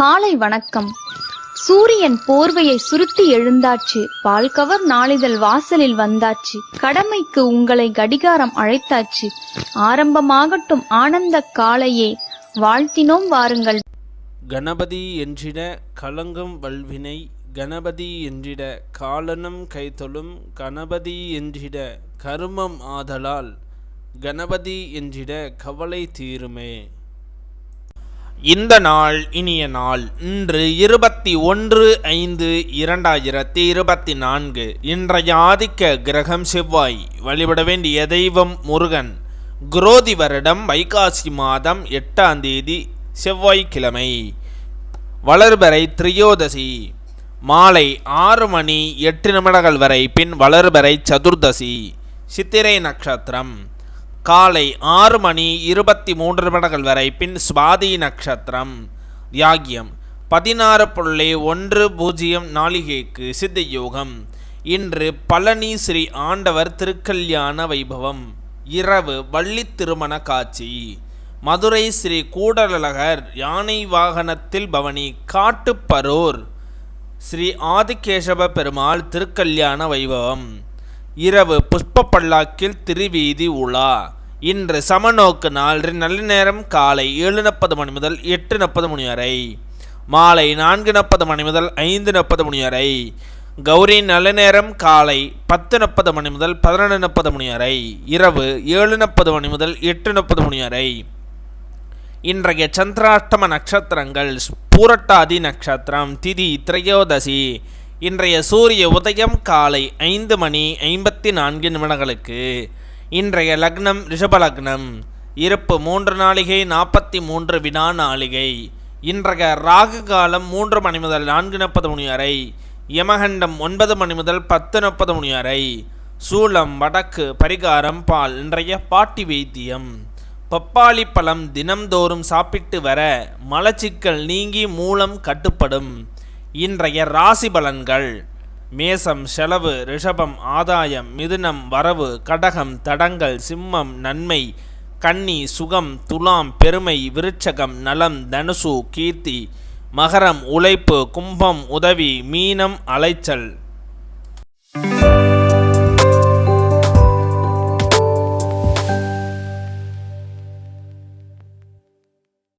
காலை வணக்கம். சூரியன் போர்வையை சுருட்டி எழுந்தாச்சு. பால்கவர் நாளிதழ் வாசலில் வந்தாச்சு. கடமைக்கு உங்களை கடிகாரம் அழைத்தாச்சு. ஆரம்பமாகட்டும் ஆனந்த காலையே, வாழ்த்தினோம் வாருங்கள். கணபதி என்றிட கலங்கும் வல்வினை, கணபதி என்றிட காலனும் கைத்தொழும், கணபதி என்றிட கருமம் ஆதலால், கணபதி என்றிட கவலை தீருமே. இந்த நாள் இனிய நாள். இன்று 21/5/2024. இன்றைய ஆதிக்க கிரகம் செவ்வாய். வழிபட வேண்டிய தெய்வம் முருகன். குரோதி வருடம் வைகாசி மாதம் 8ஆம் தேதி செவ்வாய்க்கிழமை. வளர்பிறை திரியோதசி. மாலை 6:08 வரை, பின் வளர்பிறை சதுர்தசி. சித்திரை நட்சத்திரம். காலை 6:23 வரை, பின் சுவாதி நட்சத்திரம். யாகியம் 16:10 நாளிகைக்கு சித்த யோகம். இன்று பழனி ஸ்ரீ ஆண்டவர் திருக்கல்யாண வைபவம். இரவு வள்ளி திருமண காட்சி. மதுரை ஸ்ரீ கூடலழகர் யானை வாகனத்தில் பவனி. காட்டுப்பரூர் ஸ்ரீ ஆதிகேசவ பெருமாள் திருக்கல்யாண வைபவம். இரவு புஷ்ப பல்லாக்கில் திருவீதி உலா. இன்று சமநோக்கு நாள். நல்ல நேரம் காலை 7:40 முதல் 8:40 வரை, மாலை 4:40 முதல் 5:40 வரை. கௌரி நல்ல நேரம் காலை 10:40 முதல் 11:40 வரை, இரவு 7:40 முதல் 8:40 வரை. இன்றைய சந்திராஷ்டம நட்சத்திரங்கள்: பூரட்டாதி நட்சத்திரம், திதி திரையோதசி. இன்றைய சூரிய உதயம் காலை 5:54. இன்றைய லக்னம் ரிஷப லக்னம். இருப்பு 3 நாளிகை 43 நாளிகை. இன்றைய ராகு காலம் 3 முதல் 4:40 வரை, யமகண்டம் 9 முதல் 10:40 வரை. சூலம் வடக்கு. பரிகாரம் பால். இன்றைய பாட்டி வைத்தியம். பப்பாளி பழம் தினம்தோறும் சாப்பிட்டு வர மலச்சிக்கல் நீங்கி மூலம் கட்டுப்படும். இன்றைய ராசி பலன்கள்: மேசம் செலவு, ரிஷபம் ஆதாயம், மிதுனம் வரவு, கடகம் தடங்கள், சிம்மம் நன்மை, கன்னி சுகம், துலாம் பெருமை, விருச்சகம் நலம், தனுசு கீர்த்தி, மகரம் உழைப்பு, கும்பம் உதவி, மீனம் அலைச்சல்.